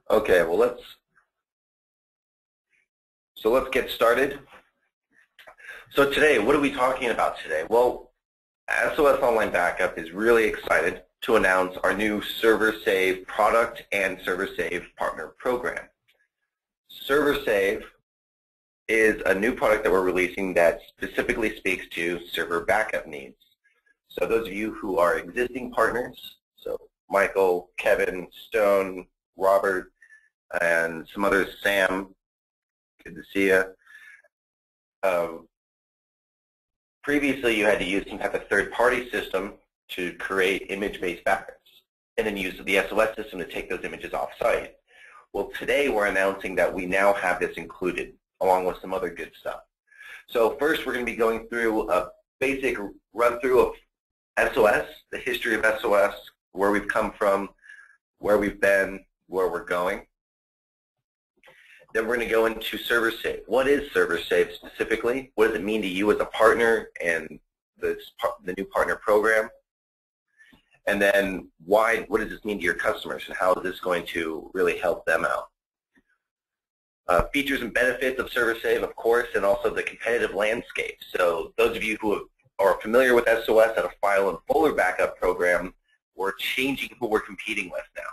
Okay, well let's get started. So today, what are we talking about today? Well, SOS Online Backup is really excited to announce our new ServerSave product and ServerSave partner program. ServerSave is a new product that we're releasing that specifically speaks to server backup needs. So those of you who are existing partners, so Michael, Kevin, Stone, Robert, and some others, Sam, good to see you. Previously, you had to use some type of third-party system to create image-based backups, and then use the SOS system to take those images off-site. Well, today we're announcing that we now have this included, along with some other good stuff. So first, we're going to be going through a basic run-through of SOS, the history of SOS, where we've come from, where we've been, where we're going. Then we're going to go into ServerSave. What is ServerSave specifically? What does it mean to you as a partner and the new partner program? And then what does this mean to your customers, and how is this going to really help them out? Features and benefits of ServerSave, of course, and also the competitive landscape. So those of you who are familiar with SOS at a file and folder backup program, we're changing who we're competing with now.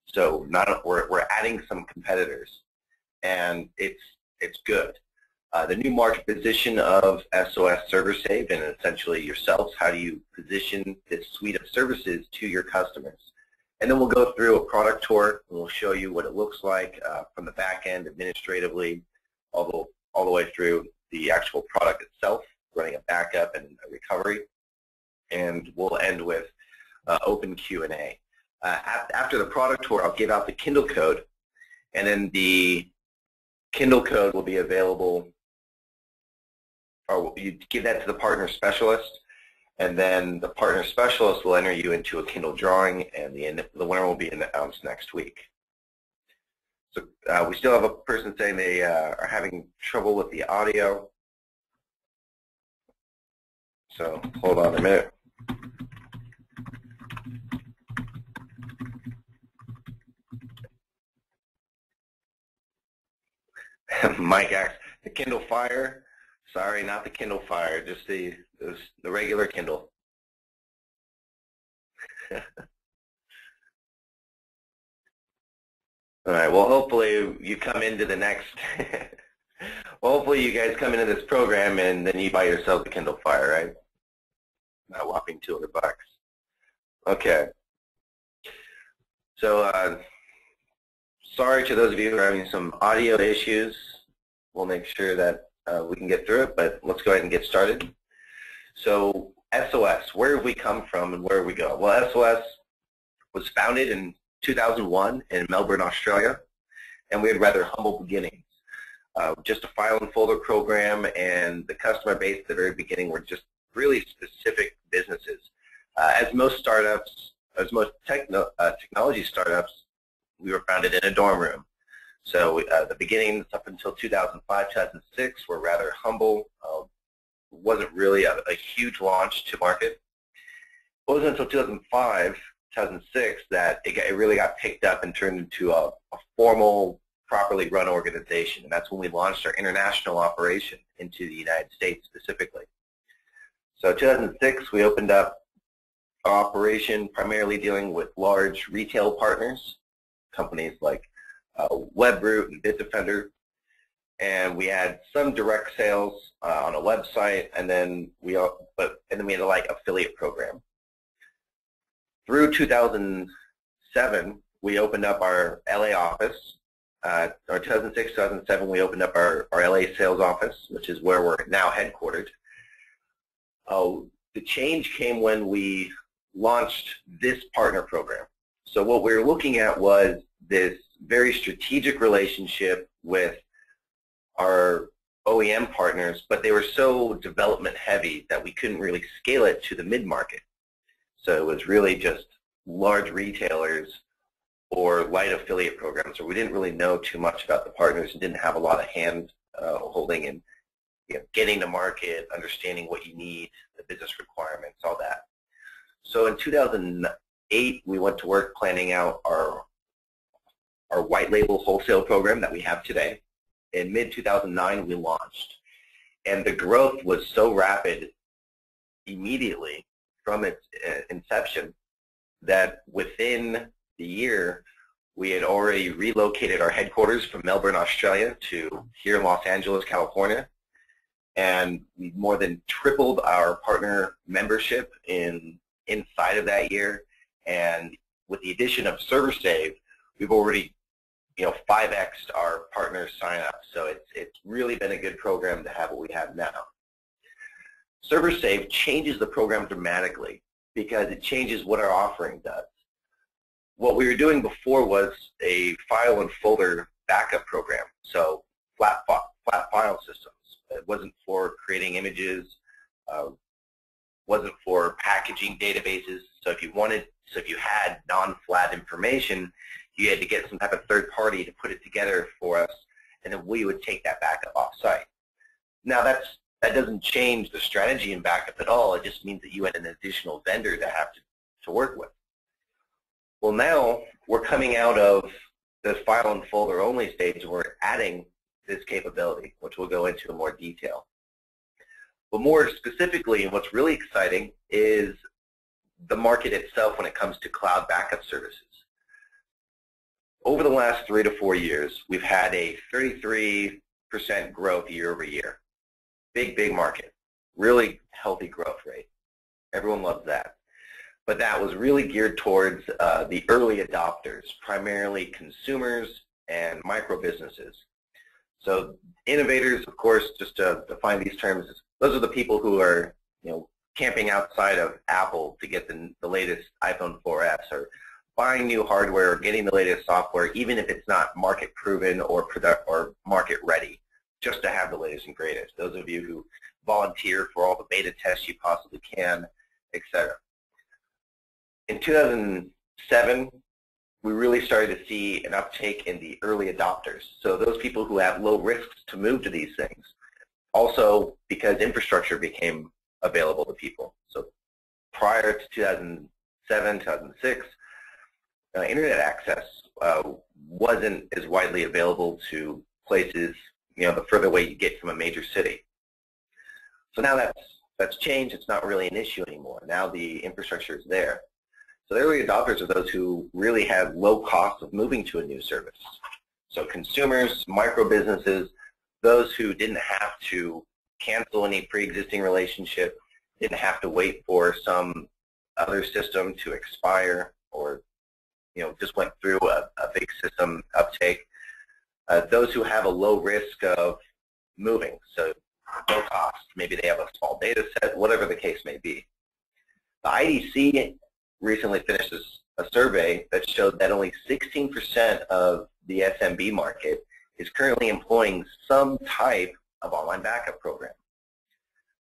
So we're adding some competitors, and it's good. The new market position of SOS ServerSave, and essentially yourselves, how do you position this suite of services to your customers? And then we'll go through a product tour, and we'll show you what it looks like from the back end administratively, all the way through the actual product itself, running a backup and a recovery. And we'll end with open Q&A. After the product tour, I'll give out the Kindle code, and then the Kindle code will be available, or you give that to the partner specialist, and then the partner specialist will enter you into a Kindle drawing, and the winner will be announced next week. So we still have a person saying they are having trouble with the audio. So hold on a minute. Mike asks, the Kindle Fire? Sorry, not the Kindle Fire, just the regular Kindle. All right, well, hopefully you come into the next, well, hopefully you guys come into this program and then you buy yourself the Kindle Fire, right? Not whopping $200. Okay. So sorry to those of you who are having some audio issues. We'll make sure that we can get through it, but let's go ahead and get started. So SOS, where have we come from and where have we go? Well, SOS was founded in 2001 in Melbourne, Australia, and we had rather humble beginnings. Just a file and folder program, and the customer base at the very beginning were just really specific businesses. As most startups, as most technology startups, we were founded in a dorm room. So the beginnings up until 2005, 2006 were rather humble. Wasn't really a huge launch to market. It wasn't until 2005, 2006 that it really got picked up and turned into a formal, properly run organization. And that's when we launched our international operation into the United States specifically. So 2006, we opened up our operation primarily dealing with large retail partners, companies like Webroot and Bitdefender, and we had some direct sales on a website, and then we had a affiliate program. Through 2007, we opened up our LA office. Or 2006, 2007, we opened up our LA sales office, which is where we're now headquartered. The change came when we launched this partner program. So what we were looking at was this very strategic relationship with our OEM partners, but they were so development heavy that we couldn't really scale it to the mid-market. So it was really just large retailers or light affiliate programs, so we didn't really know too much about the partners and didn't have a lot of hand holding and getting to market, understanding what you need, the business requirements, all that. So in 2008, we went to work planning out our our white label wholesale program that we have today. In mid-2009, we launched. And the growth was so rapid immediately from its inception that within the year, we had already relocated our headquarters from Melbourne, Australia to here in Los Angeles, California. And we more than tripled our partner membership inside of that year. And with the addition of ServerSave, we've already 5x'd our partner sign up. So it's really been a good program to have what we have now. ServerSave changes the program dramatically because it changes what our offering does. What we were doing before was a file and folder backup program, so flat file systems. It wasn't for creating images, wasn't for packaging databases. So if you had non-flat information, you had to get some type of third party to put it together for us, and then we would take that backup off-site. Now that doesn't change the strategy in backup at all. It just means that you had an additional vendor to have to work with. Well, now we're coming out of the file and folder only stage, and we're adding this capability, which we'll go into in more detail. But more specifically, and what's really exciting is the market itself when it comes to cloud backup services. Over the last 3 to 4 years, we've had a 33% growth year over year. Big market, really healthy growth rate. Everyone loves that. But that was really geared towards the early adopters, primarily consumers and micro businesses. So innovators, of course, just to define these terms, those are the people who are camping outside of Apple to get the latest iPhone 4S, or buying new hardware, or getting the latest software, even if it's not market proven or market ready, just to have the latest and greatest. Those of you who volunteer for all the beta tests you possibly can, etc. In 2007, we really started to see an uptake in the early adopters. So those people who have low risks to move to these things. Also because infrastructure became available to people. So prior to 2007, 2006, internet access wasn't as widely available to places, the further away you get from a major city. So now that's changed. It's not really an issue anymore. Now the infrastructure is there. So the early adopters are those who really have low costs of moving to a new service. So consumers, micro businesses, those who didn't have to cancel any pre-existing relationship, didn't have to wait for some other system to expire, or just went through a big system uptake. Those who have a low risk of moving, so no cost, maybe they have a small data set, whatever the case may be. The IDC recently finished a survey that showed that only 16% of the SMB market is currently employing some type of online backup program.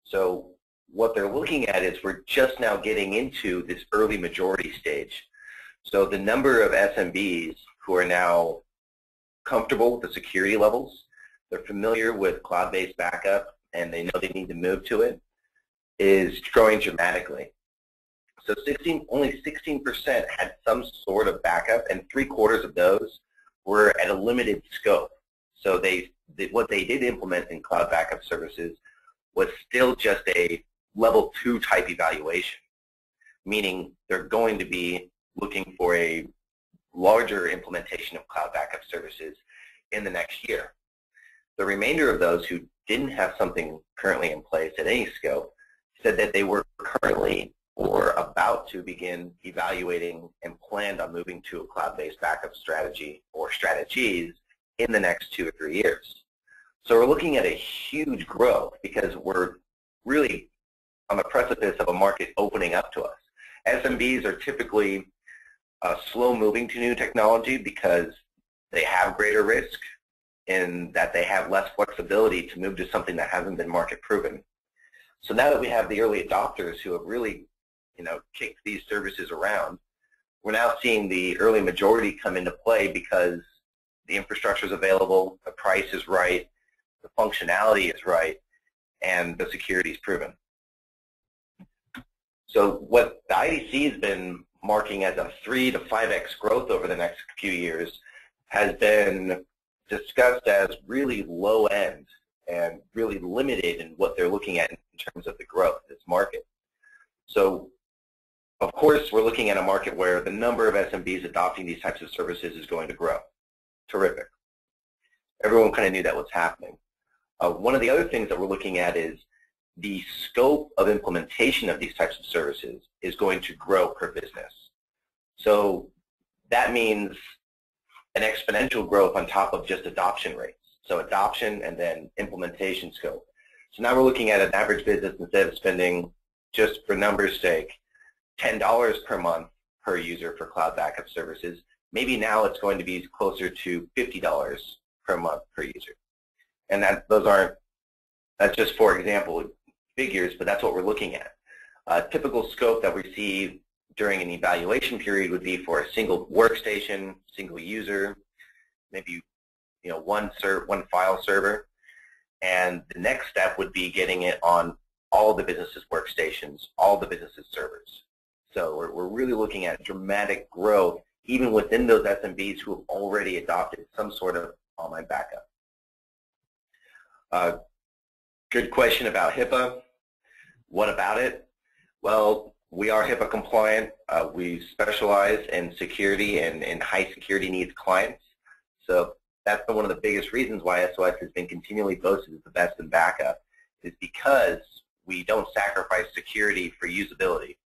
So what they're looking at is we're just now getting into this early majority stage. So the number of SMBs who are now comfortable with the security levels, they're familiar with cloud-based backup, and they know they need to move to it, is growing dramatically. So only 16% had some sort of backup, and 3/4 of those were at a limited scope. So what they did implement in cloud backup services was still just a level 2 type evaluation, meaning they're going to be looking for a larger implementation of cloud backup services in the next year. The remainder of those who didn't have something currently in place at any scope said that they were currently or about to begin evaluating and planned on moving to a cloud-based backup strategy or strategies in the next 2 or 3 years. So we're looking at a huge growth because we're really on the precipice of a market opening up to us. SMBs are typically slow moving to new technology because they have greater risk in that they have less flexibility to move to something that hasn't been market proven. So now that we have the early adopters who have really kicked these services around, we're now seeing the early majority come into play because the infrastructure is available, the price is right, the functionality is right, and the security is proven. So what the IDC has been marking as a 3 to 5x growth over the next few years has been discussed as really low end and really limited in what they're looking at in terms of the growth of this market. So, of course, we're looking at a market where the number of SMBs adopting these types of services is going to grow. Terrific. Everyone kind of knew that was happening. One of the other things that we're looking at is the scope of implementation of these types of services is going to grow per business. So that means an exponential growth on top of just adoption rates. So adoption and then implementation scope. So now we're looking at an average business, instead of spending, just for numbers' sake, $10 per month per user for cloud backup services, maybe now it's going to be closer to $50 per month per user. And that's just for example figures, but that's what we're looking at. A typical scope that we see during an evaluation period would be for a single workstation, single user, maybe one file server, and the next step would be getting it on all the business's workstations, all the business's servers. So we're really looking at dramatic growth even within those SMBs who have already adopted some sort of online backup. Good question about HIPAA. What about it? Well, we are HIPAA compliant. We specialize in security and in high security needs clients. So that's been one of the biggest reasons why SOS has been continually boasted as the best in backup, is because we don't sacrifice security for usability.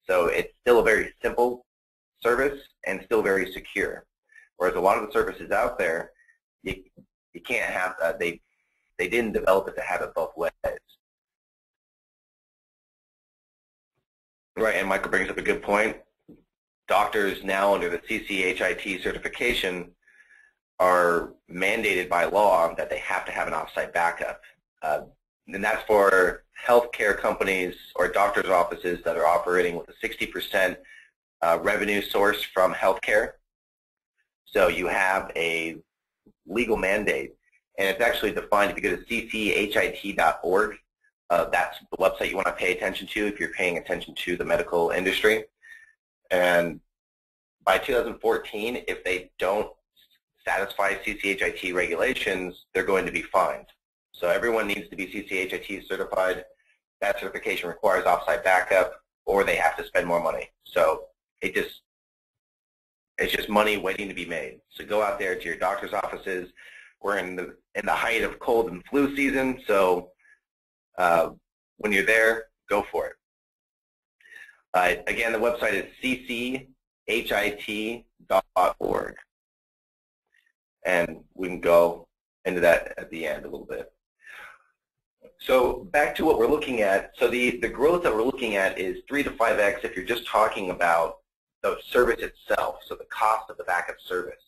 So it's still a very simple service and still very secure. Whereas a lot of the services out there, you can't have that. They didn't develop it to have it both ways. Right, and Michael brings up a good point. Doctors now under the CCHIT certification are mandated by law that they have to have an offsite backup. And that's for healthcare companies or doctors' offices that are operating with a 60% revenue source from healthcare. So you have a legal mandate, and it's actually defined. If you go to cchit.org, that's the website you want to pay attention to if you're paying attention to the medical industry. And by 2014, if they don't satisfy CCHIT regulations, they're going to be fined. So everyone needs to be CCHIT certified. That certification requires offsite backup, or they have to spend more money. So it's just money waiting to be made. So go out there to your doctor's offices. We're in the height of cold and flu season, so when you're there, go for it. Again, the website is cchit.org, and we can go into that at the end a little bit. So back to what we're looking at. So the growth that we're looking at is 3 to 5x if you're just talking about the service itself, so the cost of the backup service.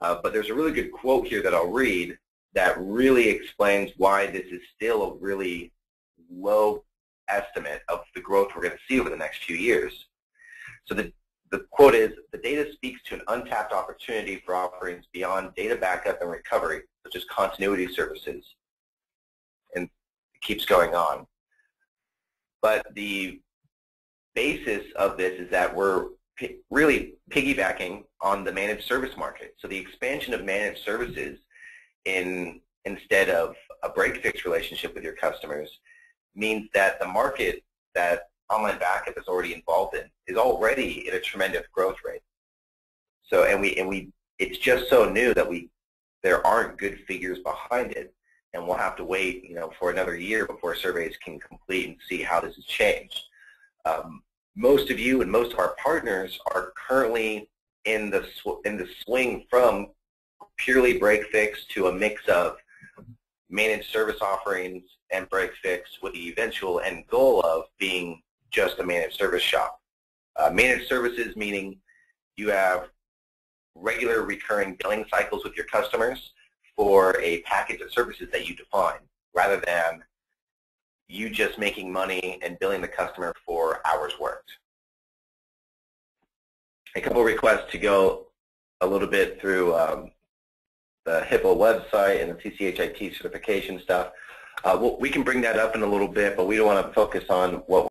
But there's a really good quote here that I'll read that really explains why this is still a really low estimate of the growth we're going to see over the next few years. So the quote is, "The data speaks to an untapped opportunity for offerings beyond data backup and recovery, such as continuity services." And it keeps going on. But the basis of this is that we're really piggybacking on the managed service market. So the expansion of managed services instead of a break-fix relationship with your customers means that the market that online backup is already involved in is already at a tremendous growth rate. So it's just so new that there aren't good figures behind it, and we'll have to wait for another year before surveys can complete and see how this has changed. Most of you and most of our partners are currently in the swing from purely break-fix to a mix of managed service offerings and break-fix, with the eventual end goal of being just a managed service shop. Managed services meaning you have regular recurring billing cycles with your customers for a package of services that you define, rather than you just making money and billing the customer for hours worked. A couple of requests to go a little bit through the HIPAA website and the CCHIT certification stuff. We can bring that up in a little bit, but we don't want to focus on what